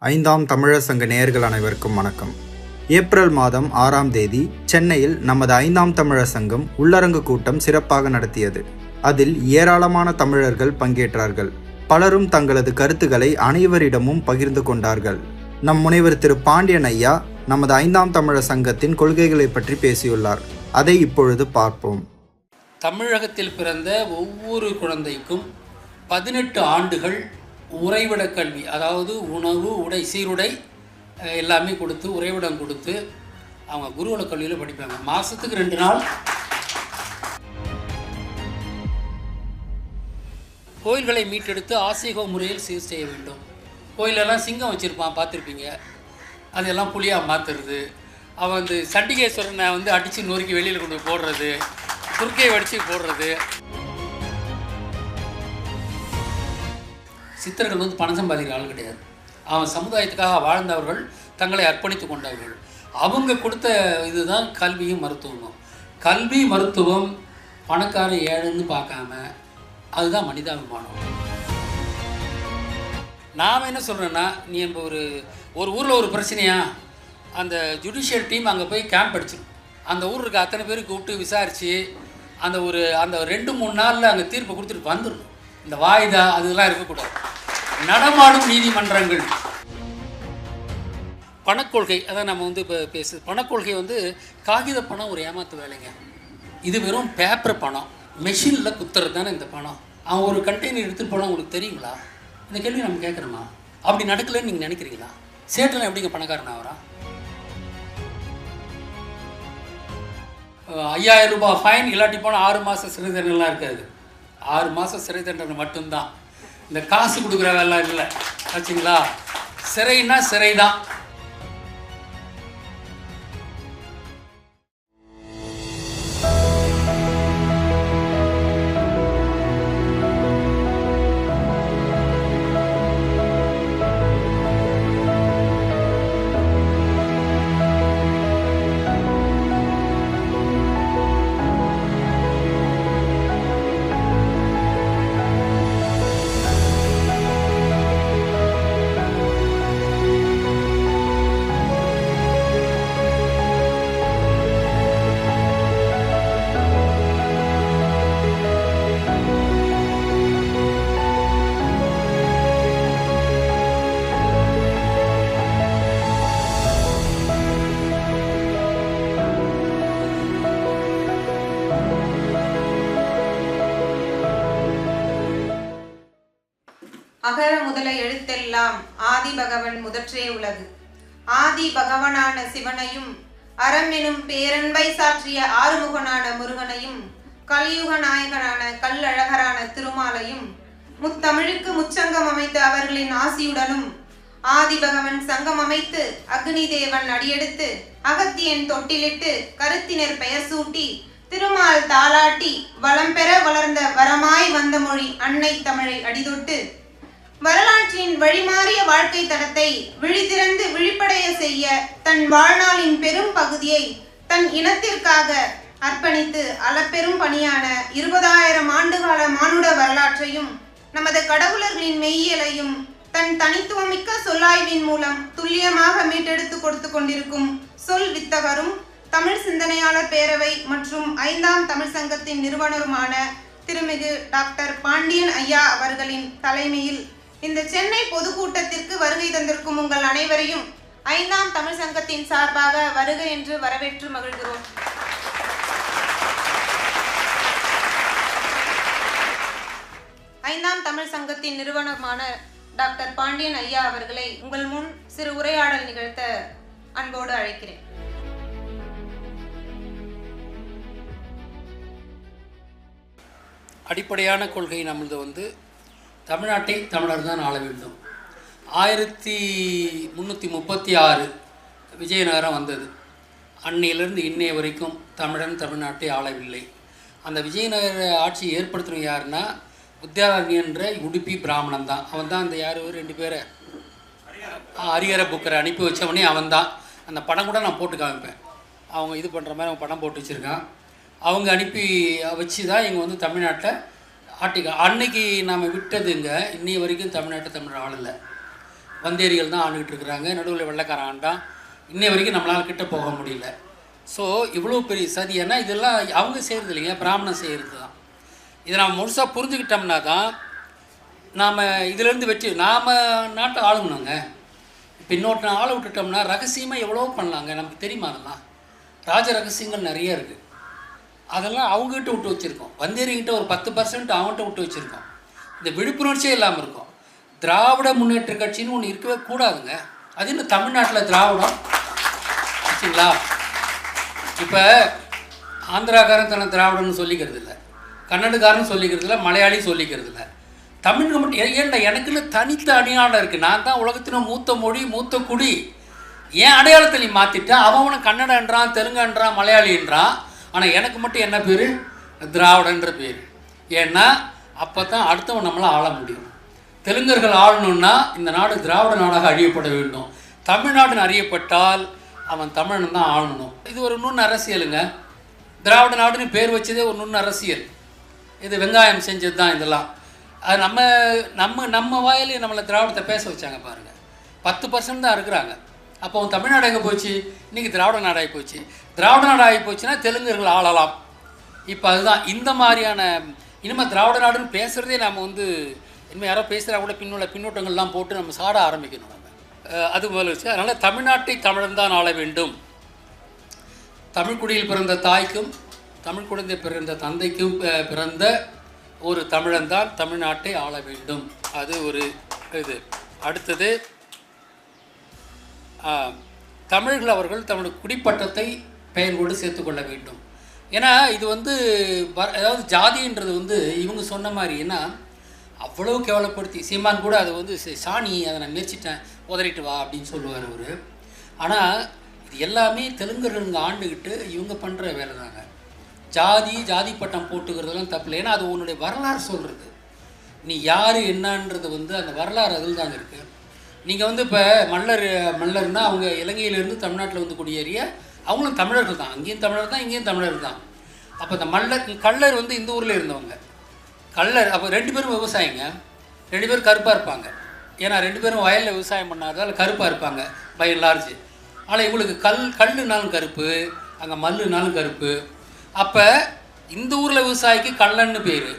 ஐந்தாம் தமிழர் சங்க நேயர்கள் அனைவருக்கும் வணக்கம். ஏப்ரல் மாதம் 6ஆம் தேதி சென்னையில் நமது ஐந்தாம் தமிழர் சங்கம் உள்ளரங்கு கூட்டம் சிறப்பாக நடத்தியது. அதில் ஏராளமான தமிழர்கள் பங்கேற்றார்கள். பலரும் தங்களது கருத்துக்களை அனைவரிடமும் பகிர்ந்து கொண்டார்கள். நம் முனைவர் திரு பாண்டியன் ஐயா நமது ஐந்தாம் தமிழர் சங்கத்தின் கொள்கைகளை பற்றி பேசியுள்ளார். அதை இப்பொழுது பார்ப்போம். தமிழகத்தில் பிறந்த ஒவ்வொரு குழந்தைக்கும் 18 ஆண்டுகள் உறைவிட கல்வி, அதாவது உணவு, உடை, சீருடை எல்லாமே கொடுத்து உறைவிடம் கொடுத்து அவங்க குருகுல கல்வியில் படிப்பாங்க. மாதத்துக்கு 2 நாள் கோயில்களை மீட்டெடுத்து ஆசீக முறையில் சீர் செய்ய வேண்டும். கோயிலெல்லாம் சிங்கம் வச்சுருப்பான், பார்த்துருப்பீங்க. அதெல்லாம் புலியாக மாற்றுறது, அவன் சண்டிகேஸ்வரனை அடித்து நொறுக்கி வெளியில் கொண்டு போடுறது, துர்க்கையை வடித்து போடுறது. சித்தர்கள் பணம் சம்பாதிக்கிற ஆள் கிடையாது. அவன் சமுதாயத்துக்காக வாழ்ந்தவர்கள், தங்களை அர்ப்பணித்து கொண்டவர்கள். அவங்க கொடுத்த இதுதான் கல்வியும் மருத்துவமும். கல்வி மருத்துவம் பணக்கார ஏழைன்னு பார்க்காம, அதுதான் மனிதாபிமானம். நாம் என்ன சொல்கிறேன்னா, நீ ஒரு ஊரில் ஒரு பிரச்சனையா, அந்த ஜுடிஷியல் டீம் அங்கே போய் கேம்ப் அடிச்சிடும். அந்த ஊர் இருக்க அத்தனை பேருக்கு கூப்பிட்டு விசாரித்து அந்த 2-3 நாளில் அங்கே தீர்ப்பை கொடுத்துட்டு வந்துடும். இந்த வாய்தா அதெல்லாம் இருக்கக்கூடாது. நடமாடும் நீதிமன்றங்கள். பணக்கொள்கை, அதான் நம்ம இப்போ பேசுது. பணக்கொள்கை காகித பணம் ஒரு ஏமாத்து வேலைங்க. இது வெறும் பேப்பர் பணம், மெஷினில் குத்துறது தானே இந்த பணம். அவன் ஒரு கண்டெய்னர் எடுத்துகிட்டு போனால் உங்களுக்கு தெரியுங்களா? இந்த கேள்வி நம்ம கேட்குறோமா? அப்படி நடக்கலைன்னு நீங்கள் நினைக்கிறீங்களா? சேட்டெல்லாம் எப்படிங்க பணக்காரன் ஆகிறான்? 5000 ரூபாய் ஃபைன், இல்லாட்டி போனால் 6 மாதம் சிறை தண்டனைலாம் இருக்காது. 6 மாதம் சிறை தண்டனை மட்டும்தான். இந்த காசு கொடுக்குற வேலை இல்லை, ஆச்சுங்களா? சிறைன்னா சிறை தான். அகர முதல எழுத்தெல்லாம் ஆதி பகவன் முதற்றே உலகு. ஆதி பகவனான சிவனையும் அறம் பேரன்பை சாற்றிய ஆறுமுகனான முருகனையும் கலியுக நாயகனான கல்லழகரான திருமாலையும் முத்தமிழுக்கு முச்சங்கம் அமைத்து அவர்களின் ஆசியுடனும் ஆதி பகவன் சங்கம் அமைத்து அக்னி தேவன் அடியெடுத்து அகத்தியன் தொட்டிலிட்டு கருத்தினர் பெயர் சூட்டி திருமால் தாளாட்டி வளம் பெற வளர்ந்த வரமாய் வந்த மொழி அன்னை தமிழை அடிதொட்டு வரலாற்றின் வழிமாறிய வாழ்க்கை தடத்தை விழித்திறந்து விழிப்படைய செய்ய தன் வாழ்நாளின் பெரும் பகுதியை தன் இனத்திற்காக அர்ப்பணித்து அளப்பெரும் பணியான 20000 ஆண்டுகால மானுட வரலாற்றையும் நமது கடவுளர்களின் மெய்யியலையும் தன் தனித்துவமிக்க சொல்லாய்வின் மூலம் துல்லியமாக மீட்டெடுத்து கொடுத்து கொண்டிருக்கும் சொல் வித்தகரும் தமிழ் சிந்தனையாளர் பேரவை மற்றும் 5ஆம் தமிழ் சங்கத்தின் நிறுவனருமான திருமிகு டாக்டர் பாண்டியன் ஐயா அவர்களின் தலைமையில் இந்த சென்னை பொதுக்கூட்டத்திற்கு வருகை தந்திருக்கும் உங்கள் அனைவரையும் 5ஆம் தமிழ் சங்கத்தின் சார்பாக வருக என்று வரவேற்று மகிழ்கிறோம். ஐந்தாம் தமிழ் சங்கத்தின் நிறுவனமான டாக்டர் பாண்டியன் ஐயா அவர்களை உங்கள் முன் சிறு உரையாடல் நிகழ்த்த அன்போடு அழைக்கிறேன். அடிப்படையான கொள்கை நம்மளது தமிழ்நாட்டை தமிழர் தான் ஆள வேண்டும். 1336 விஜயநகரம் வந்தது. அன்னையிலிருந்து இன்னைய வரைக்கும் தமிழன் தமிழ்நாட்டை ஆளவில்லை. அந்த விஜயநகர ஆட்சியை ஏற்படுத்தினது யாருன்னா வித்யாரண்யன்ற உடுப்பி பிராமணன் தான். அவன் தான் அந்த 2 பேரை ஹரிஹர புக்கரை அனுப்பி வச்சவனே அவன் தான். அந்த படம் கூட நான் போட்டு காமிப்பேன். அவங்க இது பண்ணுற மாதிரி அவன் படம் போட்டு வச்சுருக்கான். அவங்க அனுப்பி வச்சு தான் இங்கே தமிழ்நாட்டை ஆட்டிக்க. அன்னைக்கு நாம் விட்டதுங்க இன்னைய வரைக்கும் தமிழ்நாட்டை தமிழ் ஆளலை. வந்தேரிகள் தான் ஆண்டுகிட்டு இருக்கிறாங்க. நடுவில் வெள்ளைக்காரன் ஆண்டான். இன்னை வரைக்கும் நம்மளால் கிட்ட போக முடியல. ஸோ இவ்வளோ பெரிய சதி. ஏன்னா இதெல்லாம் அவங்க செய்கிறது இல்லைங்க, பிராமணன் செய்கிறது தான். இதை நாம் முழுசாக புரிஞ்சுக்கிட்டோம்னா தான் நாம் இதிலேருந்து வெற்றி. நாம் நாட்டை ஆளுங்கணுங்க. இப்போ இன்னொரு ஆளை விட்டுட்டோம்னா ரகசியமாக எவ்வளோ பண்ணலாங்க. நமக்கு தெரியுமா? அதெல்லாம் ராஜ ரகசியங்கள் நிறைய இருக்குது. அதெல்லாம் அவங்ககிட்ட விட்டு வச்சுருக்கோம். வந்தேரிகிட்ட ஒரு 10% அவங்ககிட்ட விட்டு வச்சுருக்கோம். இந்த விழிப்புணர்ச்சியே இல்லாமல் இருக்கும். திராவிட முன்னேற்ற கட்சின்னு ஒன்று இருக்கவே கூடாதுங்க. அது இன்னும் தமிழ்நாட்டில் திராவிடம் வச்சுங்களா? இப்போ ஆந்திராக்காரன் தன்னை திராவிடன்னு சொல்லிக்கிறது இல்லை, கன்னடக்காரன் சொல்லிக்கிறது இல்லை, மலையாளி சொல்லிக்கிறது இல்லை. தமிழுக்கு மட்டும் ஏன்டா எனக்குன்னு தனித்த அடையாளம் இருக்குது. நான் தான் உலகத்தின மூத்த மொழி, மூத்த குடி. என் அடையாளத்தை நீ மாற்றிட்ட. அவனும் கன்னடன்றான், தெலுங்குன்றான், மலையாளின்றான். ஆனால் எனக்கு மட்டும் என்ன பேர்? திராவிடன்ற பேர். ஏன்னா அப்போ தான் அடுத்தவன் நம்மளால் ஆள முடியும். தெலுங்கர்கள் ஆளணுன்னா இந்த நாடு திராவிட நாடாக அழியப்பட வேண்டும். தமிழ்நாடுன்னு அறியப்பட்டால் அவன் தமிழன் தான் ஆளணும். இது ஒரு நுண் அரசியலுங்க. திராவிட நாடுன்னு பேர் வச்சதே ஒரு நுண் அரசியல். இது வெங்காயம் செஞ்சது தான் இதெல்லாம். அது நம்ம நம்ம நம்ம வாயிலே நம்மளை திராவிடத்தை பேச வச்சாங்க பாருங்கள். 10% தான் இருக்கிறாங்க. அப்போ அவன் தமிழ்நாடு எங்கே போச்சு? இன்றைக்கி திராவிட நாடாகி போச்சு. திராவிட நாடாகி போச்சுன்னா தெலுங்கர்கள் ஆளலாம். இப்போ அதுதான் இந்த மாதிரியான இனிமேல் திராவிட நாடுன்னு பேசுகிறதே நம்ம இனிமேல் யாரோ பேசுகிறா கூட பின்னோட்டங்கள்லாம் போட்டு நம்ம சாட ஆரம்பிக்கணும். நம்ம அது போல வச்சு. அதனால் தமிழ்நாட்டை தமிழன் தான் ஆள வேண்டும். தமிழ்குடியில் பிறந்த தாய்க்கும் தமிழ் குழந்தை பிறந்த தந்தைக்கும் பிறந்த ஒரு தமிழன் தான் தமிழ்நாட்டை ஆள வேண்டும். அது ஒரு இது. அடுத்தது தமிழர்கள் அவர்கள் தம்முடைய குடிப்பட்டத்தை பெயரோடு சேர்த்துக்கொள்ள வேண்டும். ஏன்னா இது அதாவது ஜாதின்றது இவங்க சொன்ன மாதிரி. ஏன்னா அவ்வளோ கேவலப்படுத்தி சீமான் கூட அது சாணி அதை நான் முயற்சிட்டேன் உதறிட்டு வா அப்படின்னு சொல்லுவார் அவர். ஆனால் இது எல்லாமே தெலுங்கர்கள் ஆண்டுக்கிட்டு இவங்க பண்ணுற வேலை தாங்க. ஜாதி பட்டம் போட்டுக்கிறதெல்லாம் தப்பில்லை. ஏன்னா அது உன்னுடைய வரலாறு சொல்கிறது. நீ யார் என்னன்றது அந்த வரலாறு அதில் தாங்க இருக்குது. நீங்கள் இப்போ மல்லர்னா அவங்க இலங்கையிலேருந்து தமிழ்நாட்டில் குடியேறிய அவங்களும் தமிழர்கள் தான். அங்கேயும் தமிழர் தான், இங்கேயும் தமிழர் தான். அப்போ இந்த கள்ளர் இந்த ஊரில் இருந்தவங்க. கள்ளர் அப்போ 2 பேரும் விவசாயிங்க. 2 பேரும் கருப்பாக இருப்பாங்க. ஏன்னா 2 பேரும் வயலில் விவசாயம் பண்ணாததால் கருப்பாக இருப்பாங்க பை அண்ட் லார்ஜ். ஆனால் இவங்களுக்கு கல்லுனாலும் கருப்பு, அங்கே மல்லுனாலும் கருப்பு. அப்போ இந்த ஊரில் விவசாயிக்கு கள்ளன்னு பேர்.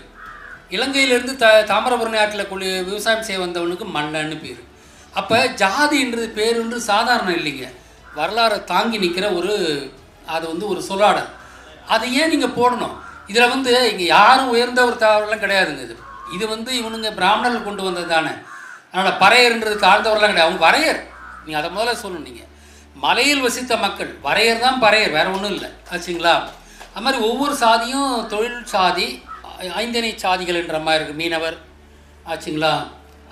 இலங்கையிலேருந்து தாமிரபரணி ஆற்றில் விவசாயம் செய்ய வந்தவனுக்கு மல்லன்னு பேர். அப்போ ஜாதின்றது பேருன்றது சாதாரணம் இல்லைங்க. வரலாறை தாங்கி நிற்கிற அது ஒரு சொல்லாடல். அதை ஏன் நீங்கள் போடணும்? இதில் இங்கே யாரும் உயர்ந்தவர் தாவரெல்லாம் கிடையாதுங்க. இது இவனுங்க பிராமணர்கள் கொண்டு வந்தது தானே. அதனால் பறையர்ன்றது தாழ்ந்தவரெல்லாம் கிடையாது. அவங்க வரையர். நீங்கள் அதை முதல்ல சொல்லணும். நீங்கள் மலையில் வசித்த மக்கள் வரையர் தான் பறையர், வேறு ஒன்றும் இல்லை ஆச்சுங்களா? அது மாதிரி ஒவ்வொரு சாதியும் தொழில் சாதி, ஐந்தனை சாதிகள்ன்ற மாதிரி இருக்குது. மீனவர் ஆச்சுங்களா?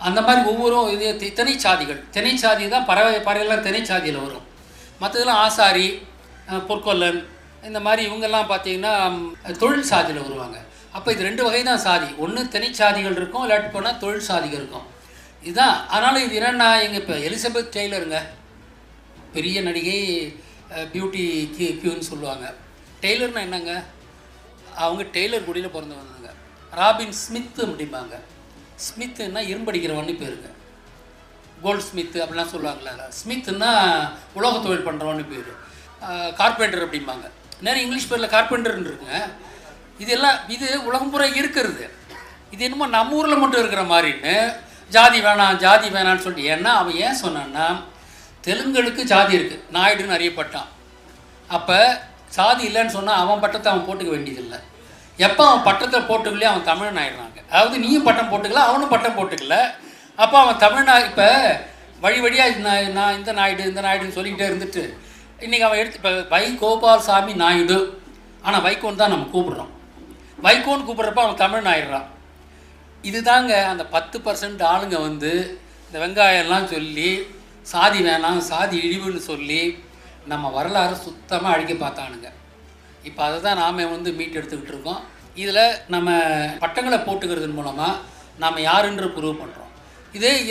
அந்த மாதிரி ஒவ்வொரு இது திணை சாதிகள். திணை சாதி தான் பறையெல்லாம் திணை சாதியில் வரும். மற்றதெல்லாம் ஆசாரி, பொற்கொல்லன், இந்த மாதிரி இவங்கெல்லாம் பார்த்தீங்கன்னா தொழில் சாதியில் வருவாங்க. அப்போ இது 2 வகை தான் சாதி. ஒன்று திணை சாதிகள் இருக்கும், இல்லாட்டி போனால் தொழில் சாதிகள் இருக்கும். இதுதான். அதனால் இது என்னென்னா இப்போ எலிசபெத் டெய்லருங்க, பெரிய நடிகை, பியூட்டி கியூன்னு சொல்லுவாங்க. டெய்லர்னா என்னங்க? அவங்க டெய்லர் குடியில் பிறந்தவங்க. ராபின் ஸ்மித் அப்படிம்பாங்க. ஸ்மித்துன்னா இரும்படிக்கிறவன்னு பேருங்க. கோல்ட் ஸ்மித்து அப்படிலாம் சொல்லுவாங்களே. ஸ்மித்துன்னா உலோக தொழில் பண்ணுறவன்னு பேர். கார்பெண்டர் அப்படிம்பாங்க. நிறைய இங்கிலீஷ் பேரில் கார்பெண்டர்னு இருக்குங்க. இது உலகம் பூரா இருக்கிறது. இது என்னமோ நம்ம ஊரில் மட்டும் இருக்கிற மாதிரின்னு ஜாதி வேணான்னு சொல்லிட்டு. ஏன்னா அவன் ஏன் சொன்னான்னா, தெலுங்குகளுக்கு ஜாதி இருக்குது, நாயுடுன்னு அறியப்பட்டான். அப்போ சாதி இல்லைன்னு சொன்னால் அவன் பட்டத்தை அவன் போட்டுக்க வேண்டியதில்லை. எப்போ அவன் பட்டத்தை போட்டுக்கலையே அவன் தமிழன் ஆயிடுறாங்க. அதாவது நீயும் பட்டம் போட்டுக்கல, அவனும் பட்டம் போட்டுக்கல. அப்போ அவன் இப்போ வழியாக நான் இந்த நாயுடுன்னு சொல்லிக்கிட்டே இருந்துட்டு இன்றைக்கி அவன் இப்போ வை கோபால்சாமி நாயுடு, ஆனால் வைகோன்னு தான் நம்ம கூப்பிட்றோம். வைகோன்னு கூப்பிட்றப்ப அவன் தமிழன் ஆயிடுறான். இதுதாங்க அந்த 10% ஆளுங்க இந்த வெங்காயம்லாம் சொல்லி சாதி வேணாம், சாதி இழிவுன்னு சொல்லி நம்ம வரலாறு சுத்தமாக அழிக்க பார்த்தானுங்க. இப்போ அதை தான் நாம் மீட் எடுத்துக்கிட்டு இருக்கோம். இதில் நம்ம பட்டங்களை போட்டுக்கிறதன் மூலமாக நாம் யாருன்ற ப்ரூவ் பண்ணுறோம்.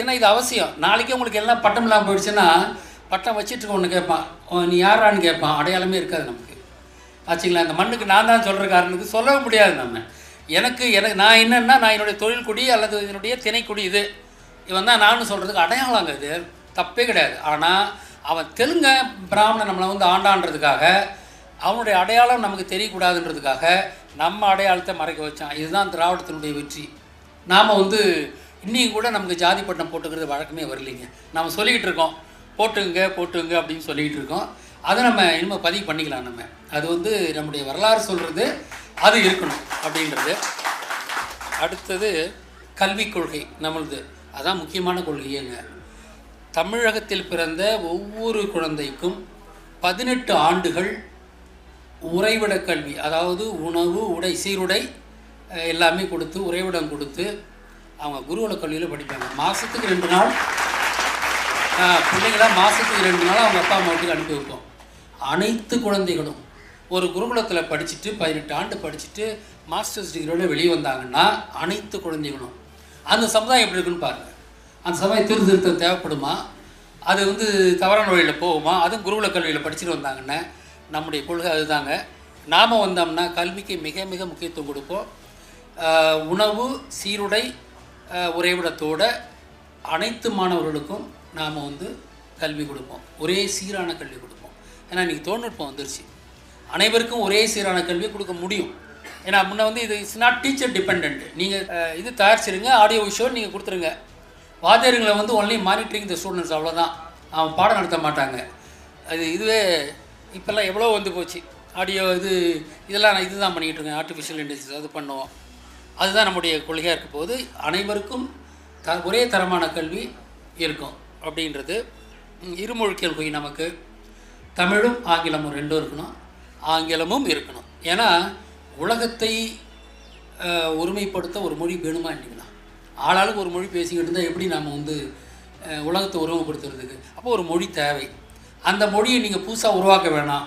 ஏன்னா இது அவசியம். நாளைக்கே உங்களுக்கு எல்லாம் பட்டம் இல்லாமல் போயிடுச்சுன்னா பட்டம் வச்சுட்டு ஒன்று கேட்பான், நீ யாரான்னு கேட்பான். அடையாளமே இருக்காது நமக்கு ஆச்சுங்களா? இந்த மண்ணுக்கு நான் தான் சொல்கிற காரணத்துக்கு சொல்லவே முடியாது. நம்ம எனக்கு நான் என்னென்னா, நான் என்னுடைய தொழில் குடி அல்லது என்னுடைய திணைக்குடி இது இவன் தான் நான் சொல்கிறதுக்கு அடையாளங்க இது, தப்பே கிடையாது. ஆனால் அவன் தெலுங்க பிராமணன் நம்மளை வந்து ஆண்டான்றதுக்காக, அவனுடைய அடையாளம் நமக்கு தெரியக்கூடாதுன்றதுக்காக நம்ம அடையாளத்தை மறைக்க வச்சான். இதுதான் திராவிடத்தினுடைய வெற்றி. நாம் வந்து இன்றைக்கும் கூட நமக்கு ஜாதி பட்டம் போட்டுக்கிறது வழக்கமே வரலைங்க. நம்ம சொல்லிக்கிட்டு இருக்கோம் போட்டுங்க அப்படின்னு சொல்லிக்கிட்டு இருக்கோம். அதை நம்ம இனிமேல் பதிவு பண்ணிக்கலாம். நம்ம அது வந்து நம்முடைய வரலாறு சொல்கிறது அது இருக்கணும் அப்படின்றது. அடுத்தது கல்விக் கொள்கை நம்மளது, அதான் முக்கியமான கொள்கையேங்க. தமிழகத்தில் பிறந்த ஒவ்வொரு குழந்தைக்கும் 18 ஆண்டுகள் உறைவிட கல்வி, அதாவது உணவு, உடை, சீருடை எல்லாமே கொடுத்து, உறைவிடம் கொடுத்து அவங்க குருகுல கல்வியில் படிப்பாங்க. மாதத்துக்கு 2 நாள் பிள்ளைங்களாம் மாதத்துக்கு 2 நாள் அவங்க அப்பா அம்மா வீட்டுக்கு அனுப்பி வைப்போம். அனைத்து குழந்தைகளும் ஒரு குருகுலத்தில் படிச்சுட்டு 18 ஆண்டு படிச்சுட்டு மாஸ்டர்ஸ் டிகிரியோட வெளியே வந்தாங்கன்னா அனைத்து குழந்தைகளும் அந்த சமுதாயம் எப்படி இருக்குன்னு பாருங்கள். அந்த சமுதாயம் திருத்தம் தேவைப்படுமா, அது வந்து தவறான வழியில் போகுமா? அதுவும் குருகுல கல்வியில் படிச்சுட்டு வந்தாங்கன்னா நம்முடைய கொள்கை அதுதாங்க. நாம் வந்தோம்னா கல்விக்கு மிக மிக முக்கியத்துவம் கொடுப்போம். உணவு, சீருடை, உறைவிடத்தோட அனைத்து மாணவர்களுக்கும் நாம் வந்து கல்வி கொடுப்போம். ஒரே சீரான கல்வி கொடுப்போம். ஏன்னா இன்றைக்கி தொழில்நுட்பம் வந்துருச்சு, அனைவருக்கும் ஒரே சீரான கல்வி கொடுக்க முடியும். ஏன்னா முன்ன வந்து இது இட்ஸ் நாட் டீச்சர் டிபெண்ட். நீங்கள் இது தயாரிச்சிருங்க, ஆடியோ விஷுவல் நீங்கள் கொடுத்துருங்க. வாத்தியாருங்களை வந்து ஒன்லி மானிட்டரிங் த ஸ்டூடெண்ட்ஸ், அவ்வளோதான். அவன் பாடம் நடத்த மாட்டாங்க. இதுவே இப்போல்லாம் எவ்வளோ வந்து போச்சு. ஆடியோ இதெல்லாம் நான் இதுதான் பண்ணிக்கிட்டு இருக்கேன். ஆர்டிஃபிஷியல் இன்டெலிஜென்ஸ் அது பண்ணுவோம். அதுதான் நம்முடைய கொள்கையாக இருக்க போது அனைவருக்கும் ஒரே தரமான கல்வி இருக்கும் அப்படின்றது. இருமொழி கொள்கை நமக்கு தமிழும் ஆங்கிலமும் ரெண்டும் இருக்கணும், ஆங்கிலமும் இருக்கணும். ஏன்னா உலகத்தை ஒருமைப்படுத்த ஒரு மொழி வேணுமா இல்லைங்களா? ஆளாளுக்கு ஒரு மொழி பேசிக்கிட்டு இருந்தால் எப்படி நாம் வந்து உலகத்தை ஒருமைப்படுத்துறதுக்கு? அப்போ ஒரு மொழி தேவை. அந்த மொழியை நீங்கள் புதுசாக உருவாக்க வேணாம்.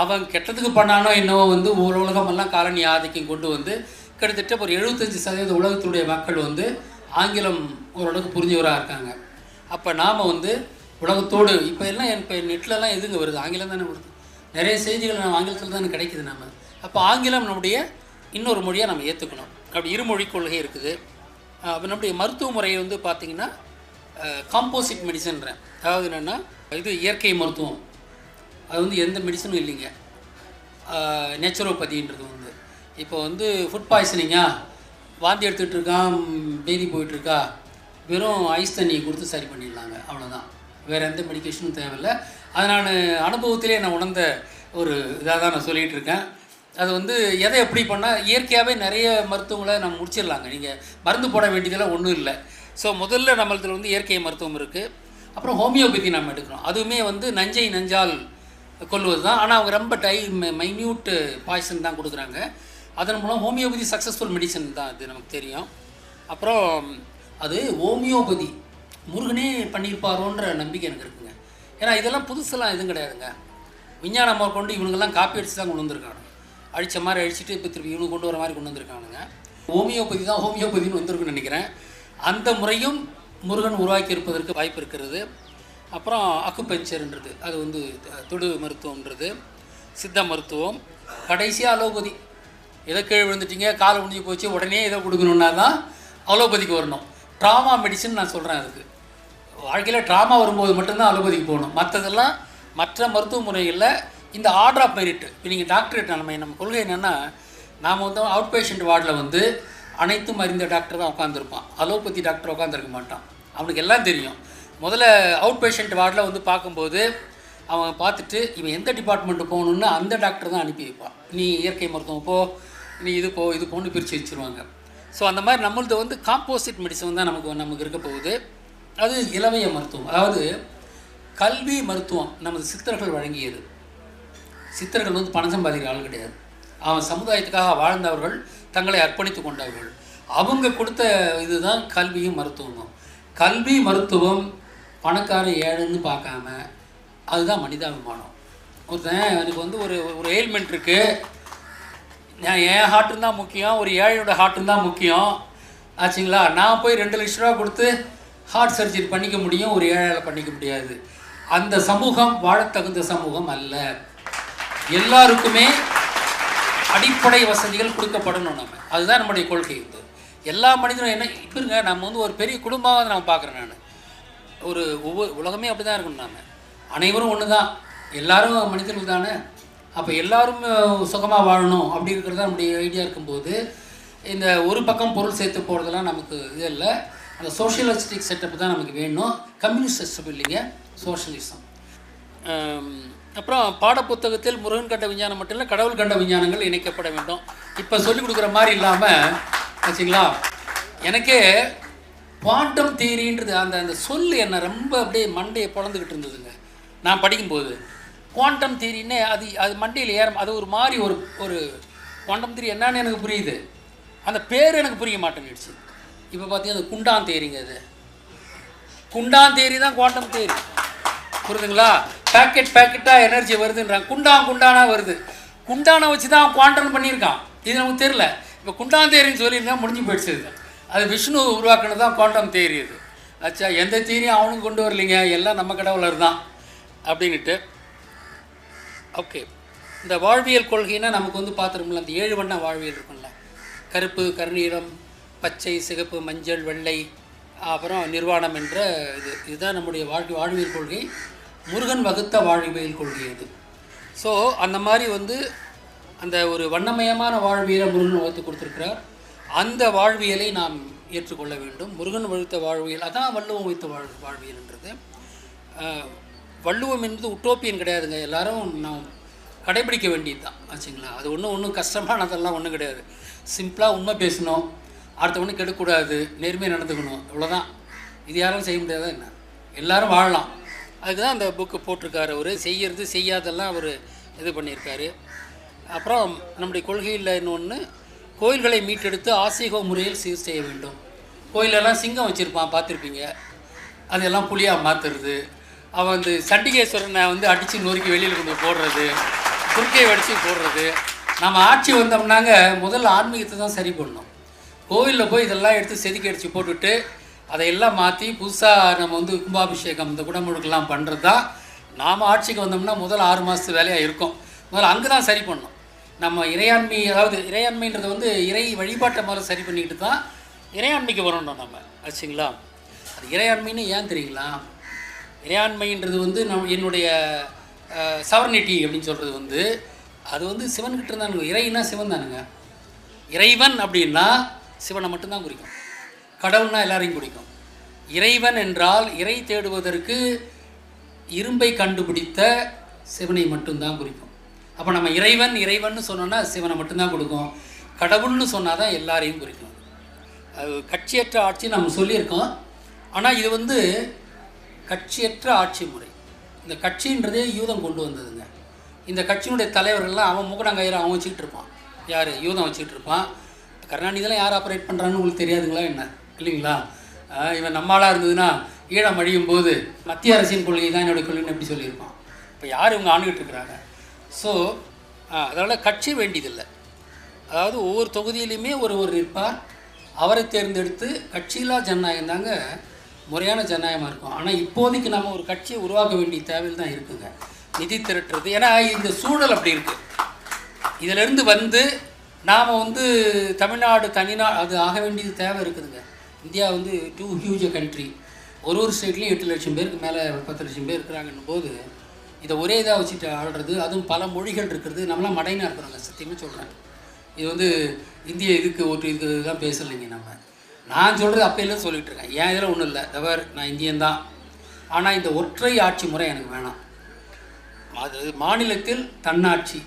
அவன் கெட்டதுக்கு பண்ணானோ என்னவோ வந்து உலகமெல்லாம் காலனி ஆதிக்கம் கொண்டு வந்து கிட்டத்தட்ட ஒரு 75% உலகத்துடைய மக்கள் வந்து ஆங்கிலம் ஓரளவுக்கு புரிஞ்சவராக இருக்காங்க. அப்போ நாம் வந்து உலகத்தோடு இப்போ எல்லாம் இப்போ நெட்லலாம் எதுங்க வருது, ஆங்கிலம் தானே வருது. நிறைய செய்திகள் நம்ம ஆங்கிலத்தில் தானே கிடைக்குது. நம்ம அப்போ ஆங்கிலம் நம்முடைய இன்னொரு மொழியாக நம்ம ஏற்றுக்கணும். அப்படி இருமொழி கொள்கை இருக்குது. நம்முடைய மருத்துவ முறையை வந்து பார்த்திங்கன்னா காம்போசிட் மெடிசன்றேன். அதாவது என்னென்னா இது இயற்கை மருத்துவம், அது வந்து எந்த மெடிசனும் இல்லைங்க. நேச்சுரோபதின்றது வந்து இப்போ வந்து ஃபுட் பாய்சனிங்கா, வாந்தி எடுத்துகிட்டு இருக்கான், பேதி போயிட்டுருக்கா, வெறும் ஐஸ் தண்ணி கொடுத்து சரி பண்ணிடலாங்க, அவ்வளோதான். வேறு எந்த மெடிக்கேஷனும் தேவையில்லை. அது நான் அனுபவத்திலே நான் உணர்ந்த ஒரு இதாக தான் நான் சொல்லிகிட்டு இருக்கேன். அது வந்து எதை எப்படி பண்ணால் இயற்கையாகவே நிறைய மருத்துவங்களை நம்ம முடிச்சிடலாங்க. நீங்கள் மருந்து போட வேண்டியதெல்லாம் ஒன்றும் இல்லை. ஸோ முதல்ல நம்மளதில் வந்து இயற்கை மருத்துவம் இருக்குது. அப்புறம் ஹோமியோபதி நம்ம எடுக்கிறோம். அதுவுமே வந்து நஞ்சை நஞ்சால் கொல்வது தான். ஆனால் அவங்க ரொம்ப மைன்யூட் பாய்சன் தான் கொடுக்குறாங்க. அதன் மூலம் ஹோமியோபதி சக்ஸஸ்ஃபுல் மெடிசன் தான், அது நமக்கு தெரியும். அப்புறம் அது ஹோமியோபதி முருகனே பண்ணியிருப்பாரோன்ற நம்பிக்கை எனக்கு இருக்குங்க. ஏன்னா இதெல்லாம் புதுசெல்லாம் எதுவும் கிடையாதுங்க. விஞ்ஞானம் கொண்டு இவனுங்கெல்லாம் காப்பி அடித்து தான் கொண்டு வந்திருக்காங்க. அழித்த மாதிரி அழிச்சிட்டு இப்போ திருப்பி இவனு கொண்டு வர மாதிரி கொண்டு வந்திருக்கானுங்க. ஹோமியோபதி தான் ஹோமியோபதினு வந்திருக்குன்னு நினைக்கிறேன். அந்த முறையும் முருகன் உருவாக்கி இருப்பதற்கு வாய்ப்பு இருக்கிறது. அப்புறம் அக்குபஞ்சர்ன்றது, அது வந்து தொடு மருத்துவம்ன்றது, சித்த மருத்துவம். கடைசியாக அலோபதி. எதை கீழே விழுந்துட்டீங்க, காலை முடிஞ்சு போச்சு, உடனே எதை கொடுக்கணுன்னா தான் அலோபதிக்கு வரணும். ட்ராமா மெடிசன் நான் சொல்கிறேன். அதுக்கு வாழ்க்கையில் ட்ராமா வரும்போது மட்டும்தான் அலோபதிக்கு போகணும். மற்றதெல்லாம் மற்ற மருத்துவ முறைகளில் இந்த ஆர்டர் ஆஃப் மெரிட். இப்போ நீங்கள் டாக்டரேட் நம்ம கொள்கை என்னென்னா, நாம் வந்து அவுட் பேஷண்ட் வார்டில் வந்து அனைத்தும் அறிந்த டாக்டர் தான் உட்காந்துருப்பான். அலோபதி டாக்டர் உட்காந்துருக்க மாட்டான். அவனுக்கு எல்லாம் தெரியும். முதல்ல அவுட் பேஷண்ட் வார்டில் வந்து பார்க்கும்போது அவன் பார்த்துட்டு இவன் எந்த டிபார்ட்மெண்ட்டு போகணுன்னு அந்த டாக்டர் தான் அனுப்பி வைப்பான். நீ இயற்கை மருத்துவம் போ, நீ இது போன்னு பிரித்து வச்சுருவாங்க. ஸோ அந்த மாதிரி நம்மளது வந்து காம்போசிட் மெடிசன் தான் நமக்கு இருக்க போகுது. அது இலவய மருத்துவம். அதாவது கல்வி மருத்துவம் நமது சித்தர்கள் வழங்கியது. சித்தர்கள் வந்து பணம் சம்பாதிக்கிற ஆள் கிடையாது. அவன் சமுதாயத்துக்காக வாழ்ந்தவர்கள், தங்களை அர்ப்பணித்து கொண்டவர்கள். அவங்க கொடுத்த இதுதான் கல்வியும் மருத்துவமும். கல்வி மருத்துவம் பணக்கார ஏழைன்னு பார்க்காம அதுதான் மனிதாபிமானம். ஒருத்தன் எனக்கு வந்து ஒரு எயில்மெண்ட் இருக்குது, என் ஹார்ட்டு தான் முக்கியம், ஒரு ஏழையோட ஹார்ட்டு தான் முக்கியம் ஆச்சுங்களா. நான் போய் 2 லட்ச ரூபா கொடுத்து ஹார்ட் சர்ஜரி பண்ணிக்க முடியும், ஒரு ஏழையால் பண்ணிக்க முடியாது. அந்த சமூகம் வாழத்தகுந்த சமூகம் அல்ல. எல்லாருக்குமே அடிப்படை வசதிகள் கொடுக்கப்படணும். அதுதான் நம்முடைய கொள்கை. எல்லா மனிதனும் என்ன இப்போ இருங்க, நம்ம வந்து ஒரு பெரிய குடும்பமாக நான் பார்க்குறேன். நான் ஒவ்வொரு உலகமே அப்படி தான் இருக்கணும். நாம் அனைவரும் ஒன்று தான், எல்லோரும் மனிதர்கள் தானே. அப்போ எல்லோரும் சுகமாக வாழணும் அப்படி இருக்கிறது தான் நம்முடைய ஐடியா. இருக்கும்போது இந்த ஒரு பக்கம் பொருள் சேர்த்து போகிறதெல்லாம் நமக்கு இது இல்லை. அந்த சோஷியலிஸ்டிக் செட்டப் தான் நமக்கு வேணும். கம்யூனிஸ்ட் சிஸ்டம் இல்லைங்க, சோஷியலிசம். அப்புறம் பாடப்புத்தகத்தில் முருகன் கண்ட விஞ்ஞானம் மட்டும் இல்லை, கடவுள் கண்ட விஞ்ஞானங்கள் இணைக்கப்பட வேண்டும். இப்போ சொல்லிக் கொடுக்குற மாதிரி இல்லாமல் வச்சுங்களா. எனக்கே குவாண்டம் தியரின்றது அந்த சொல் என்னை ரொம்ப அப்படியே மண்டையை பொழந்துக்கிட்டு இருந்ததுங்க நான் படிக்கும்போது. குவாண்டம் தியரின்னே அது மண்டையில் ஏற, அது ஒரு மாதிரி ஒரு குவாண்டம் தியரி என்னன்னு எனக்கு புரியுது, அந்த பேர் எனக்கு புரிய மாட்டேங்கிடுச்சு. இப்போ பார்த்தீங்கன்னா அது குண்டான் தேரிங்க, அது குண்டான் தேரி தான் குவாண்டம் தேரி, புரியுதுங்களா? பேக்கெட்டாக எனர்ஜி வருதுன்றாங்க, குண்டானா வருது. குண்டானை வச்சு தான் குவாண்டம் பண்ணியிருக்கான், இது நமக்கு தெரியல. இப்போ குண்டான் தேரின்னு சொல்லியிருந்தா முடிஞ்சு போயிடுச்சு. அது விஷ்ணு உருவாக்குனது தான் குவாண்டம் தேரி. இது ஆச்சா, எந்த தேரியும் அவனுக்கு கொண்டு வரலைங்க, எல்லாம் நம்ம கடவுளர் தான் அப்படின்ட்டு. ஓகே, இந்த வாழ்வியல் கொள்கைன்னா நமக்கு வந்து பார்த்துருக்கோம்ல, அந்த 7 வண்ண வாழ்வியல் இருக்கும்ல, கருப்பு, கருநீலம், பச்சை, சிகப்பு, மஞ்சள், வெள்ளை, அப்புறம் நிர்வாணம் என்ற இதுதான் நம்முடைய வாழ்வியல் கொள்கை. முருகன் வகுத்த வாழ்வியல் கொள்கை இது. ஸோ அந்த மாதிரி வந்து அந்த ஒரு வண்ணமயமான வாழ்வியலை முருகன் வகுத்து கொடுத்துருக்கிறார். அந்த வாழ்வியலை நாம் ஏற்றுக்கொள்ள வேண்டும். முருகன் வகுத்த வாழ்வியல் அதான் வள்ளுவம் வைத்த வாழ்வியல்ன்றது. வள்ளுவம் என்பது உட்டோப்பியன் கிடையாதுங்க, எல்லாரும் நாம் கடைபிடிக்க வேண்டியது தான் ஆச்சுங்களா. அது ஒன்றும் கஷ்டமானதெல்லாம் ஒன்றும் கிடையாது. சிம்பிளாக உண்மை பேசணும், அடுத்தவொன்று கெடுக்கக்கூடாது, நேர்மையாக நடந்துக்கணும், இவ்வளோதான். இது யாரும் செய்ய முடியாதா என்ன? எல்லோரும் வாழலாம். அதுக்கு தான் அந்த புக்கு போட்டிருக்காரு. அவர் செய்கிறது செய்யாதெல்லாம் அவர் இது பண்ணியிருக்காரு. அப்புறம் நம்முடைய கொள்கையில் இன்னொன்று, கோயில்களை மீட்டெடுத்து ஆசீக முறையில் சீர் செய்ய வேண்டும். கோயிலெல்லாம் சிங்கம் வச்சுருப்பான், பார்த்துருப்பீங்க, அதெல்லாம் புலியாக மாற்றுறது. அவன் வந்து சண்டிகேஸ்வரனை வந்து அடித்து நொறுக்கி வெளியில் கொண்டு போடுறது, குறுக்கை அடித்து போடுறது. நம்ம ஆட்சி வந்தோம்னாங்க முதல்ல ஆன்மீகத்தை தான் சரி பண்ணணும். கோவிலில் போய் இதெல்லாம் எடுத்து செதுக்கி அடித்து போட்டுவிட்டு அதையெல்லாம் மாற்றி புதுசாக நம்ம வந்து கும்பாபிஷேகம் இந்த குடமுழுக்கெல்லாம் பண்ணுறது தான். நாம் ஆட்சிக்கு வந்தோம்னா முதல் 6 மாதத்து வேலையாக இருக்கும். முதல்ல அங்கே தான் சரி பண்ணணும். நம்ம இறையாண்மை, அதாவது இறையாண்மைன்றது வந்து இறை வழிபாட்டை முதல்ல சரி பண்ணிக்கிட்டு தான் இறையாண்மைக்கு வரணும் நம்ம ஆச்சுங்களா. அது இறையாண்மைன்னு ஏன் தெரியுங்களா? இறையாண்மைன்றது வந்து என்னுடைய சவர்னிட்டி அப்படின்னு சொல்கிறது வந்து அது வந்து சிவன்கிட்ட இருந்தானுங்க. இறைனா சிவன் தானுங்க. இறைவன் அப்படின்னா சிவனை மட்டும்தான் குறிக்கும். கடவுள்னா எல்லாரையும் குறிக்கும். இறைவன் என்றால் இறை தேடுவதற்கு இரும்பை கண்டுபிடித்த சிவனை மட்டும்தான் குறிக்கும். அப்போ நம்ம இறைவன் சொன்னோன்னா சிவனை மட்டும்தான் கொடுக்கும். கடவுள்னு சொன்னால் தான் எல்லாரையும் குறிக்கும். அது கட்சியற்ற ஆட்சி நம்ம சொல்லியிருக்கோம். ஆனால் இது வந்து கட்சியற்ற ஆட்சி முறை. இந்த கட்சின்றதே யூதம் கொண்டு வந்ததுங்க. இந்த கட்சியினுடைய தலைவர்கள்லாம் அவன் முகடங்கயிறு அவன் வச்சுக்கிட்டு இருப்பான். யார்? யூதம் வச்சுக்கிட்டு இருப்பான். கருணாநிதிலாம் யார் ஆப்ரேட் பண்ணுறான்னு உங்களுக்கு தெரியாதுங்களா என்ன? இல்லைங்களா? இவன் நம்மளாக இருந்ததுன்னா ஈழம் அழியும் போது மத்திய அரசின் கொள்கை தான் என்னுடைய கொள்கைன்னு எப்படி சொல்லியிருப்பான். இப்போ யார் இவங்க ஆண்டுகிட்டு இருக்கிறாங்க? ஸோ அதனால் கட்சி வேண்டியதில்லை. அதாவது ஒவ்வொரு தொகுதியிலையுமே ஒரு நிற்பார், அவரை தேர்ந்தெடுத்து கட்சியில்லா ஜனநாயகம் தாங்க முறையான ஜனநாயகமாக இருக்கும். ஆனால் இப்போதைக்கு நம்ம ஒரு கட்சியை உருவாக்க வேண்டிய தேவையில் தான் இருக்குங்க, நிதி திரட்டுறது. ஏன்னா இந்த சூழல் அப்படி இருக்குது. இதிலிருந்து வந்து நாம் வந்து தமிழ்நாடு அது ஆக வேண்டியது தேவை இருக்குதுங்க. இந்தியா வந்து டூ ஹியூஜ் கண்ட்ரி. ஒரு ஸ்டேட்லேயும் 8 லட்சம் பேருக்கு மேலே 10 லட்சம் பேர் இருக்கிறாங்கன்னும் போது இதை ஒரே இதாக வச்சுட்டு ஆடுறது, அதுவும் பல மொழிகள் இருக்கிறது. நம்மளாம் மடைனாக இருக்கிறோங்க, சத்தியமாக சொல்கிறேன். இது வந்து இந்திய இதுக்கு தான் பேசலைங்க. நான் சொல்கிறது அப்பையிலேருந்து சொல்லிகிட்டு இருக்கேன். ஏன் இதில் ஒன்றும் இல்லை, தவிர நான் இந்தியன் தான். ஆனால் இந்த ஒற்றை ஆட்சி முறை எனக்கு வேணாம். அது மாநிலத்தில் தன்னாட்சி,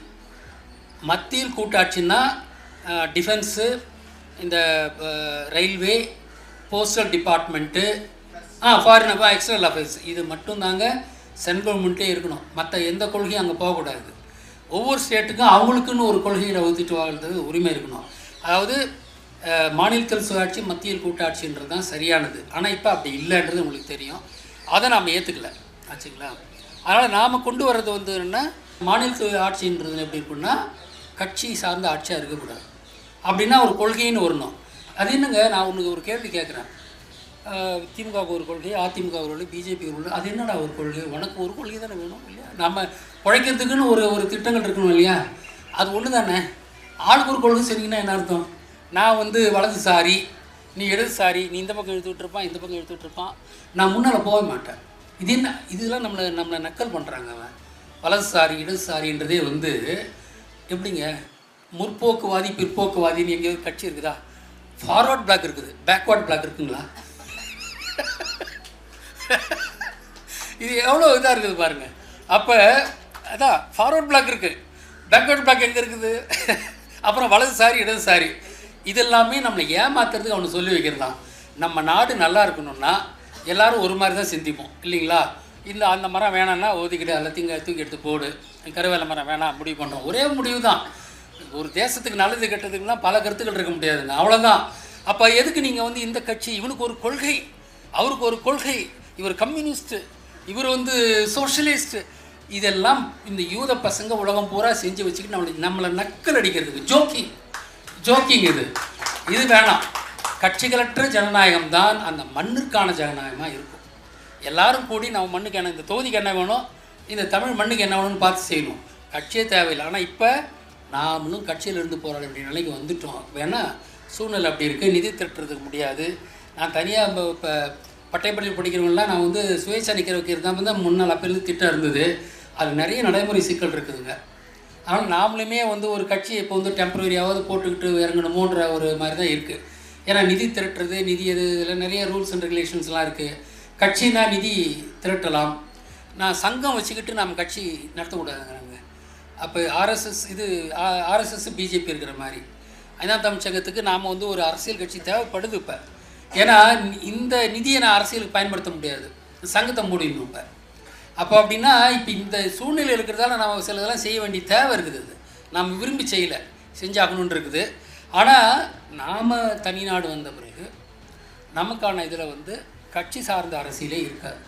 மத்தியில் கூட்டாட்சின்னா டிஃபென்ஸு, இந்த railway, postal department, foreign external affairs, இது மட்டும்தாங்க சென்ட்ரல் கவர்மெண்ட்டே இருக்கணும். மற்ற எந்த கொள்கையும் அங்கே போகக்கூடாது. ஒவ்வொரு ஸ்டேட்டுக்கும் அவங்களுக்குன்னு ஒரு கொள்கையை வகுத்துட்டு வாழ்றது உரிமை இருக்கணும். அதாவது மாநிலத்தில் சுயாட்சி, மத்தியில் கூட்டாட்சின்றது தான் சரியானது. ஆனால் இப்போ அப்படி இல்லைன்றது உங்களுக்கு தெரியும். அதை நாம் ஏற்றுக்கல ஆச்சுங்களா. அதனால் நாம் கொண்டு வர்றது வந்து என்னென்னா, மாநில ஆட்சின்றது எப்படி இருக்குன்னா கட்சி சார்ந்த ஆட்சியாக இருக்கக்கூடாது. அப்படின்னா ஒரு கொள்கைன்னு வரணும். அது என்னங்க, நான் உனக்கு ஒரு கேள்வி கேட்குறேன். திமுகவுக்கு ஒரு கொள்கை, அதிமுக ஒரு கொள்கை, பிஜேபி ஒரு கொள்கை. அது என்னடா ஒரு கொள்கை? உனக்கு ஒரு கொள்கை தானே வேணும் இல்லையா? நம்ம உழைக்கிறதுக்குன்னு ஒரு திட்டங்கள் இருக்கணும் இல்லையா? அது ஒன்று தானே. ஆளுக்கு ஒரு கொள்கை சொன்னீங்கன்னா என்ன அர்த்தம்? நான் வந்து வலதுசாரி, நீ இடதுசாரி, நீ இந்த பக்கம் இழுத்துக்கிட்டு இருப்பான், இந்த பக்கம் இழுத்துக்கிட்டு இருப்பான், நான் முன்னால் போக மாட்டேன். இது என்ன, இதெல்லாம் நம்மளை நக்கல் பண்ணுறாங்க. அவன் வலதுசாரி இடதுசாரின்றதே வந்து எப்படிங்க, முற்போக்குவாதி பிற்போக்குவாதின்னு எங்கேயாவது கட்சி இருக்குதா? ஃபார்வர்ட் பிளாக் இருக்குது, பேக்வர்ட் பிளாக் இருக்குங்களா? இது எவ்வளோ இதாக இருக்குது பாருங்கள். அப்போ அதான் ஃபார்வர்ட் பிளாக் இருக்குது, பேக்வர்ட் பிளாக் எங்கே இருக்குது? அப்புறம் வலதுசாரி இடதுசாரி, இதெல்லாமே நம்மளை ஏமாத்துறதுக்கு அவனை சொல்லி வைக்கிறதான். நம்ம நாடு நல்லா இருக்கணும்னா எல்லோரும் ஒரு மாதிரி தான் சிந்திப்போம் இல்லைங்களா? இந்த அந்த மரம் வேணான்னா ஒதுக்கிட்டு எல்லாத்தையும் தூக்கி எடுத்து போடு, கருவேல மரம் வேணாம் முடிவு பண்ணுறோம். ஒரே முடிவு தான். ஒரு தேசத்துக்கு நல்லது கெட்டதுக்குலாம் பல கருத்துக்கள் இருக்க முடியாதுங்க, அவ்வளோதான். அப்போ எதுக்கு நீங்கள் வந்து இந்த கட்சி, இவனுக்கு ஒரு கொள்கை, அவருக்கு ஒரு கொள்கை, இவர் கம்யூனிஸ்ட்டு, இவர் வந்து சோஷலிஸ்ட்டு, இதெல்லாம் இந்த யூத பசங்க உலகம் பூரா செஞ்சு வச்சுக்கிட்டு நம்மளை நக்கல் அடிக்கிறதுக்கு ஜோக்கிங் இது வேணாம். கட்சிகளற்ற ஜனநாயகம் தான் அந்த மண்ணுக்கான ஜனநாயகமாக இருக்கும். எல்லாரும் கூடி நம்ம மண்ணுக்கு என்ன, இந்த தொகுதிக்கு என்ன வேணும், இந்த தமிழ் மண்ணுக்கு என்ன வேணும்னு பார்த்து செய்யணும். கட்சியே தேவையில்லை. ஆனால் இப்போ நாமளும் கட்சியிலிருந்து போராட வேண்டிய நிலைக்கு வந்துட்டோம். வேணால் சூழ்நிலை அப்படி இருக்குது, நிதி திரட்டுறதுக்கு முடியாது. நான் தனியாக இப்போ பட்டைப்பள்ளியில் படிக்கிறவங்களாம் நான் வந்து சுயேட்சா நிற்கிற வைக்கிறது தான் வந்து முன்னால் அப்போருந்து திட்டம் இருந்தது. அது நிறைய நடைமுறை சிக்கல் இருக்குதுங்க. ஆனால் நாமளுமே வந்து ஒரு கட்சியை இப்போ வந்து டெம்பரரியாவது போட்டுக்கிட்டு இறங்கணுமோன்ற ஒரு மாதிரி தான் இருக்குது. ஏன்னா நிதி திரட்டுறது, நிதி இதில் நிறைய ரூல்ஸ் அண்ட் ரெகுலேஷன்ஸ்லாம் இருக்குது. கட்சினா நிதி திரட்டலாம், நான் சங்கம் வச்சுக்கிட்டு நம்ம கட்சி நடத்தக்கூடாதுங்கிறாங்க. அப்போ ஆர்எஸ்எஸ் பிஜேபி இருக்கிற மாதிரி ஐந்தாம் தமிழ் சங்கத்துக்கு நாம் வந்து ஒரு அரசியல் கட்சி தேவைப்படுது இப்போ. ஏன்னா இந்த நிதியை நான் அரசியலுக்கு பயன்படுத்த முடியாது, சங்கத்தை மூடிடணும் இப்போ. அப்போ அப்படின்னா இப்போ இந்த சூழ்நிலை இருக்கிறதால நம்ம சிலதெல்லாம் செய்ய வேண்டிய தேவை இருக்குது. நாம் விரும்பி செஞ்சாகணுன்னு இருக்குது. ஆனால் நாம் தனிநாடு வந்த பிறகு நமக்கான இதில் வந்து கட்சி சார்ந்த அரசியலே இருக்காது.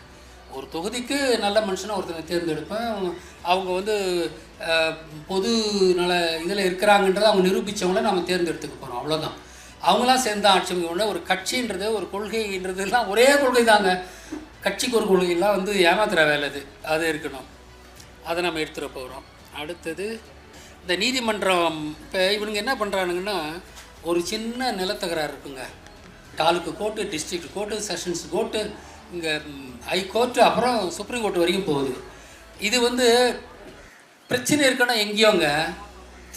ஒரு தொகுதிக்கு நல்ல மனுஷனை ஒருத்தனை தேர்ந்தெடுப்பேன், அவங்க வந்து பொது நல இதில் இருக்கிறாங்கன்றதை அவங்க நிரூபித்தவங்கள நம்ம தேர்ந்தெடுத்துக்க போகிறோம், அவ்வளோதான். அவங்களாம் சேர்ந்து ஆட்சி அமைக்க. ஒரு கட்சின்றது, ஒரு கொள்கைன்றதுலாம் ஒரே கொள்கை தாங்க. கட்சிக்கு ஒரு கொள்கையெல்லாம் வந்து ஏமாத்துகிற வேலை அது இருக்கணும். அதை நம்ம எடுத்துகிட்டு போகிறோம். அடுத்தது இந்த நீதிமன்றம். இப்போ இவனுங்க என்ன பண்ணுறானுங்கன்னா, ஒரு சின்ன நிலத்தகராறு இருக்குங்க, taluk court, district court, sessions court, இங்கே ஹைகோர்ட்டு, அப்புறம் சுப்ரீம் கோர்ட்டு வரைக்கும் போகுது. இது வந்து பிரச்சனை இருக்குன்னா எங்கேயோங்க,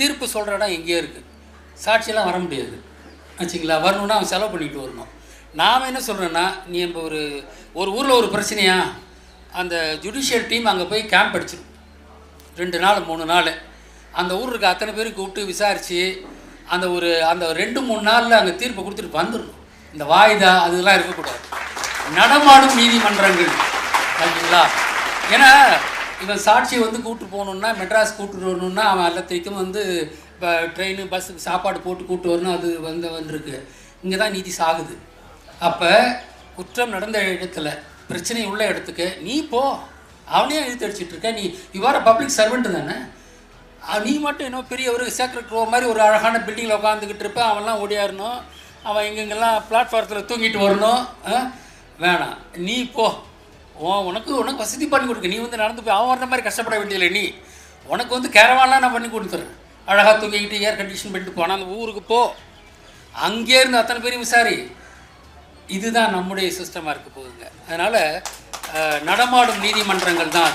தீர்ப்பு சொல்கிற இடம் எங்கேயோ இருக்குது. சாட்சியெல்லாம் வர முடியாது ஆச்சுங்களா? வரணுன்னா அவன் செலவு பண்ணிட்டு வரணும். நாம் என்ன சொல்கிறேன்னா, நீ இப்போ ஒரு ஊரில் ஒரு பிரச்சனையா, அந்த ஜுடிஷியல் டீம் அங்கே போய் கேம்ப் அடிச்சிடும் 2 நாள் 3 நாள். அந்த ஊர் இருக்க அத்தனை பேரும் கூப்பிட்டு விசாரித்து அந்த 2-3 நாளில் அங்கே தீர்ப்பை கொடுத்துட்டு வந்துடணும். இந்த வாய்தா அதெல்லாம் இருக்கக்கூடாது. நடமாடும் நீதிமன்றங்கள் ஓகேங்களா? ஏன்னா இவன் சாட்சியை வந்து கூப்பிட்டு போகணுன்னா, மெட்ராஸ் கூப்பிட்டு வரணுன்னா அவன் எல்லாத்தையும் வந்து இப்போ ட்ரெயின் பஸ்ஸுக்கு சாப்பாடு போட்டு கூப்பிட்டு வரணும். அது வந்துருக்கு. இங்கே தான் நீதி சாகுது. அப்போ குற்றம் நடந்த இடத்துல, பிரச்சனை உள்ள இடத்துக்கு நீ போ. அவனையும் இழுத்து அடிச்சுட்டு இருக்க. நீ இவ்வாறு பப்ளிக் சர்வெண்ட்டு தானே. நீ மட்டும் இன்னும் பெரிய ஒரு சேக்ரெட் ரோ மாதிரி ஒரு அழகான பில்டிங்கில் உட்காந்துக்கிட்டு இருப்பேன். அவன்லாம் ஓடியாரணும், அவன் எங்கெங்கெல்லாம் பிளாட்ஃபாரத்தில் தூங்கிட்டு வரணும். வேணாம், நீ போ. உனக்கு வசதி பண்ணி கொடுக்க. நீ வந்து நடந்து போய் அவன் வர்ற மாதிரி கஷ்டப்பட வேண்டியதில்லை. நீ உனக்கு வந்து கேரவான்லாம் நான் பண்ணி கொடுத்துறேன். அழகாக தூங்கிக்கிட்டு ஏர் கண்டிஷன் பண்ணிட்டு போனால் அந்த ஊருக்கு போ. அங்கே இருந்து அத்தனை பேரும் விசாரி. இதுதான் நம்முடைய சிஸ்டமாக இருக்க போகுதுங்க. அதனால் நடமாடும் நீதிமன்றங்கள் தான்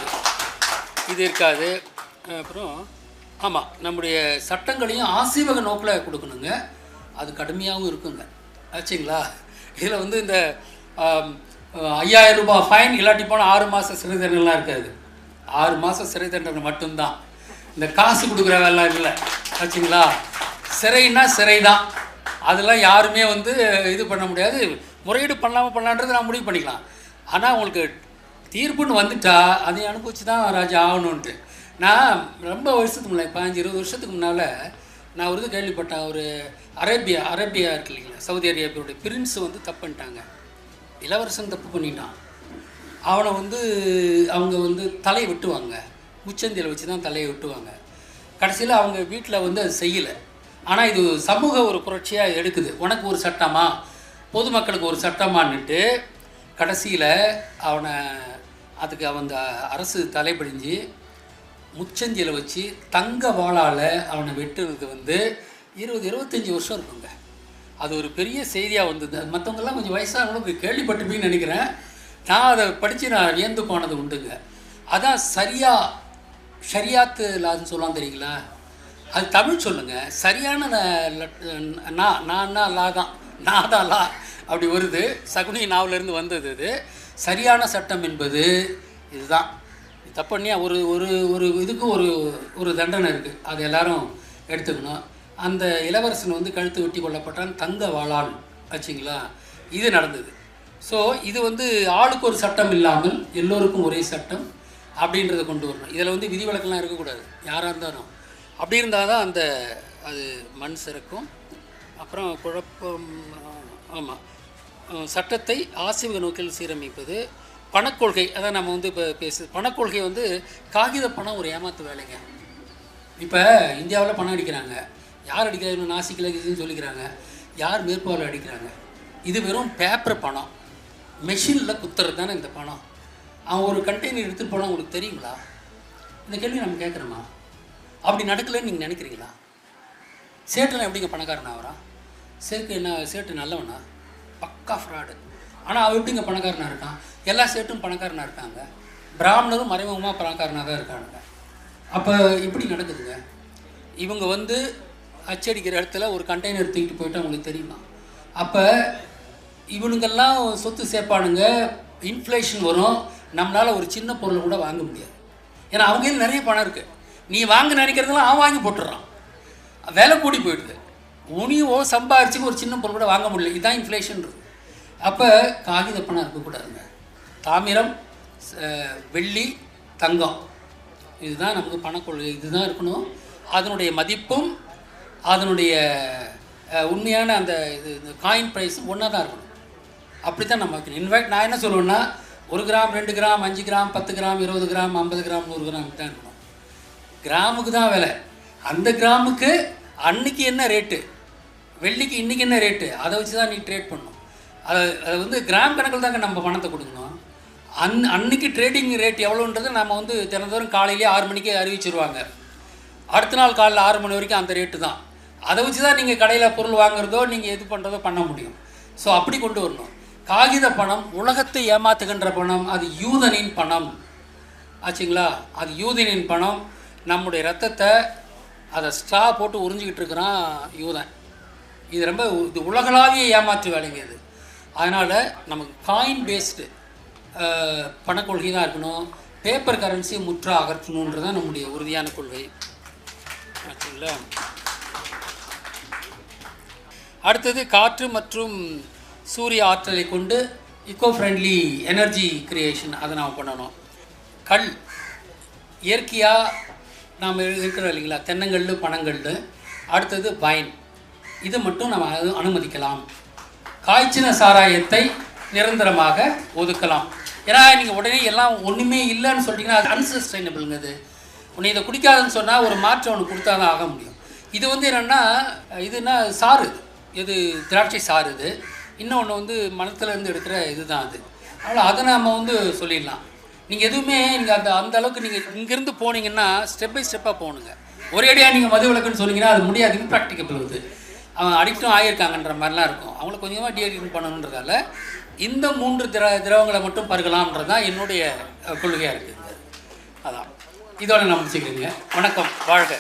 இது இருக்காது. அப்புறம் ஆமாம், நம்முடைய சட்டங்களையும் ஆசீவக நோக்கில் கொடுக்கணுங்க. அது கடுமையாகவும் இருக்குங்க ஆச்சுங்களா? இதில் வந்து இந்த 5000 ரூபாய் ஃபைன், இல்லாட்டி போனால் 6 மாத சிறை தண்டனைலாம் இருக்காது. 6 மாதம் சிறை தண்டனை மட்டும்தான். இந்த காசு கொடுக்குற வேலை இல்லை ஆச்சுங்களா? சிறைன்னா சிறை தான். அதெல்லாம் யாருமே வந்து இது பண்ண முடியாது. முறையீடு பண்ணலான்றது நான் முடிவு பண்ணிக்கலாம். ஆனால் உங்களுக்கு தீர்ப்புன்னு வந்துட்டா அதை அனுபவிச்சு தான் ராஜா ஆகணுன்ட்டு. நான் ரொம்ப வருஷத்துக்கு முன்னாடி 15-20 வருஷத்துக்கு முன்னால் நான் ஒரு இது கேள்விப்பட்டேன். ஒரு அரேபியா இருக்கு இல்லைங்களா, சவுதி அரேபியாவுடைய பிரின்ஸ் வந்து தப்பு பண்ணிட்டாங்க. இளவரசன் தப்பு பண்ணிட்டான். அவனை வந்து அவங்க வந்து தலையை வெட்டுவாங்க, முச்சந்தியில் வச்சு தான் தலையை வெட்டுவாங்க. கடைசியில் அவங்க வீட்டில் வந்து அது செய்யலை. ஆனால் இது சமூக ஒரு புரட்சியாக எடுக்குது. உனக்கு ஒரு சட்டமா, பொதுமக்களுக்கு ஒரு சட்டமான்னுட்டு கடைசியில் அதுக்கு அந்த அரசு தலைப்படிஞ்சு முச்சந்தியில் வச்சு தங்க வாளால் அவனை வெட்டுறது வந்து 20-25 வருஷம் இருக்குங்க. அது ஒரு பெரிய செய்தியாக வந்தது. அது மற்றவங்கெல்லாம் கொஞ்சம் வயசானவங்களுக்கு கேள்விப்பட்டிருப்பீங்கன்னு நினைக்கிறேன். நான் அதை படித்து நான் வியந்து போனது உண்டுங்க. அதான் ஷரியாத்து லான்னு சொல்லலாம், தெரியுங்களா? அது தமிழ் சொல்லுங்கள். சரியான நான் லா தான், நான் தான் லா அப்படி வருது. சகுனி நாவலேருந்து வந்தது. இது சரியான சட்டம் என்பது இதுதான். தப்பண்ணியா ஒரு ஒரு ஒரு இதுக்கு ஒரு தண்டனை இருக்குது, அது எல்லாரும் எடுத்துக்கணும். அந்த இளவரசன் வந்து கழுத்து வெட்டி கொல்லப்பட்டான் தங்க வாளால் ஆச்சுங்களா. இது நடந்தது. ஸோ இது வந்து ஆளுக்கு ஒரு சட்டம் இல்லாமல் எல்லோருக்கும் ஒரே சட்டம் அப்படின்றத கொண்டு வரணும். இதில் வந்து விதிவிலக்கெல்லாம் இருக்கக்கூடாது, யாராக இருந்தாலும். அப்படி இருந்தால் தான் அது மண் சிறக்கும். அப்புறம் குழப்பம். ஆமாம், சட்டத்தை ஆசிர்வாத நோக்கில் சீரமைப்பது. பணக்கொள்கை, அதான் நம்ம வந்து இப்போ பேசுது. பணக்கொள்கை வந்து காகித பணம் ஒரு ஏமாத்து வேலைங்க. இப்போ இந்தியாவில் பணம் அடிக்கிறாங்க, யார் அடிக்கிறாங்க? நாசிக்கில் இதுன்னு சொல்லிக்கிறாங்க. யார் மேற்பார்வை அடிக்கிறாங்க? இது வெறும் பேப்பர் பணம், மெஷினில் குத்துறது தானே இந்த பணம். அவன் ஒரு கண்டெய்னர் எடுத்துகிட்டு போனால் உங்களுக்கு தெரியுங்களா? இந்த கேள்வி நம்ம கேட்குறோமா? அப்படி நடக்கலைன்னு நீங்கள் நினைக்கிறீங்களா? சேட்டெல்லாம் எப்படிங்க பணக்காரன் ஆகிறான்? சேட்டு நல்லவனா? பக்கா ஃப்ராடு. ஆனால் அவன் எப்படிங்க பணக்காரனாக இருக்கான்? எல்லா சேட்டும் பணக்காரனாக இருக்காங்க, பிராமணரும் மறைமுகமாக பணக்காரனாக தான் இருக்கானுங்க. அப்போ எப்படி நடக்குதுங்க? இவங்க வந்து அச்சடிக்கிற இடத்துல ஒரு கண்டெய்னர் தூக்கிட்டு போயிட்டு அவங்களுக்கு தெரியுமா? அப்போ இவனுங்கெல்லாம் சொத்து சேர்ப்பானுங்க, இன்ஃப்ளேஷன் வரும், நம்மளால் ஒரு சின்ன பொருளை கூட வாங்க முடியாது. ஏன்னா அவங்க நிறைய பணம் இருக்குது. நீ வாங்க நினைக்கிறதுலாம் அவன் வாங்கி போட்டுடுறான், விலை கூடி போயிடுது. உனியோ சம்பாரிச்சு ஒரு சின்ன பொருள் கூட வாங்க முடியல. இதுதான் இன்ஃப்ளேஷன்றது. அப்போ காகித பணம் இருக்கக்கூடாதுங்க. தாமிரம், வெள்ளி, தங்கம், இதுதான் நமக்கு பணக்கொள்கை. இதுதான் இருக்கணும். அதனுடைய மதிப்பும் அதனுடைய உண்மையான அந்த இது காயின் ப்ரைஸும் ஒன்றா தான் இருக்கணும். அப்படி தான் நம்ம வைக்கணும். இன்ஃபேக்ட் நான் என்ன சொல்லுவேன்னா, 1 gram, 2 gram, 5 gram, 10 gram, 20 gram, 50 gram, 100 gram தான் இருக்கணும். கிராமுக்கு தான் விலை. அந்த கிராமுக்கு அன்னைக்கு என்ன ரேட்டு, வெள்ளிக்கு இன்றைக்கி என்ன ரேட்டு, அதை வச்சு தான் நீ ட்ரேட் பண்ணணும். அதை வந்து கிராம் கணக்கில் தாங்க நம்ம பணத்தை கொடுக்கணும். அன்னைக்கு ட்ரேடிங் ரேட் எவ்வளோன்றது நம்ம வந்து தினந்தோறும் காலையிலே 6 மணிக்கே அறிவிச்சிருவாங்க. அடுத்த நாள் காலையில் 6 மணி வரைக்கும் அந்த ரேட்டு தான். அதை வச்சு தான் நீங்கள் கடையில் பொருள் வாங்குறதோ நீங்கள் எது பண்ணுறதோ பண்ண முடியும். ஸோ அப்படி கொண்டு வரணும். காகித பணம் உலகத்தை ஏமாத்துகின்ற பணம், அது யூதனின் பணம் ஆச்சுங்களா. அது யூதனின் பணம். நம்முடைய ரத்தத்தை அதை ஸ்ட்ரா போட்டு உறிஞ்சிக்கிட்டு இருக்கிறான் யூதன். இது ரொம்ப இது உலகளாவிய ஏமாற்று வேலைங்க இது. அதனால் நமக்கு காயின் பேஸ்டு பணக்கொள்கை தான் இருக்கணும். பேப்பர் கரன்சி முற்றா அகற்றணுன்றது தான் நம்முடைய உறுதியான கொள்கை ஆச்சுங்களா. அடுத்தது காற்று மற்றும் சூரிய ஆற்றலை கொண்டு இக்கோ ஃப்ரெண்ட்லி எனர்ஜி கிரியேஷன், அதை நாம் பண்ணணும். கல் இயற்கையாக நாம் இருக்கிறோம் இல்லைங்களா, தென்னங்கல், பனங்கல். அடுத்தது வைன், இது மட்டும் நம்ம அனுமதிக்கலாம். காய்ச்சின சாராயத்தை நிரந்தரமாக ஒதுக்கலாம். ஏன்னா நீங்கள் உடனே எல்லாம் ஒன்றுமே இல்லைன்னு சொல்லிட்டீங்கன்னா அது அன்சஸ்டைனபிளுங்க. அது உன்னை இதை குடிக்காதுன்னு சொன்னால் ஒரு மாற்றம் ஒன்று கொடுத்தா தான் ஆக முடியும். இது வந்து என்னென்னா, இதுனா சாறு, இது திராட்சை சாறு. இது இன்னொன்று வந்து மரத்துலேருந்து எடுக்கிற இது தான் அது. அதனால் அதை நாம் வந்து சொல்லிடலாம். நீங்கள் எதுவுமே நீங்கள் அந்த அளவுக்கு நீங்கள் இங்கேருந்து போனீங்கன்னா ஸ்டெப் பை ஸ்டெப்பாக போகணுங்க. ஒரேடியாக நீங்கள் மது விலக்குன்னு சொன்னீங்கன்னா அது முடியாது, இம்ப்ராக்டிகபிள். இது அவன் அடிக்டும் ஆகியிருக்காங்கன்ற மாதிரிலாம் இருக்கும். அவங்கள கொஞ்சமாக டீஹைட்ரேட் பண்ணணுன்றதால இந்த 3 திரவங்களை மட்டும் பருகலாம்ன்றது தான் என்னுடைய கொள்கையாக இருக்குது. அதான் இதோட நான் முடிச்சுக்கிறேங்க. வணக்கம், வாழ்க.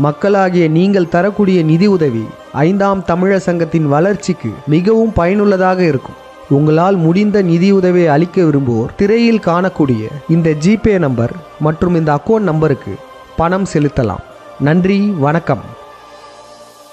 மக்களாகிய நீங்கள் தரக்கூடிய நிதி உதவி 5ஆம் தமிழர் சங்கத்தின் வளர்ச்சிக்கு மிகவும் பயனுள்ளதாக இருக்கும். உங்களால் முடிந்த நிதியுதவியை அளிக்க விரும்புவோர் திரையில் காணக்கூடிய இந்த ஜிபே நம்பர் மற்றும் இந்த அக்கௌண்ட் நம்பருக்கு பணம் செலுத்தலாம். நன்றி, வணக்கம்.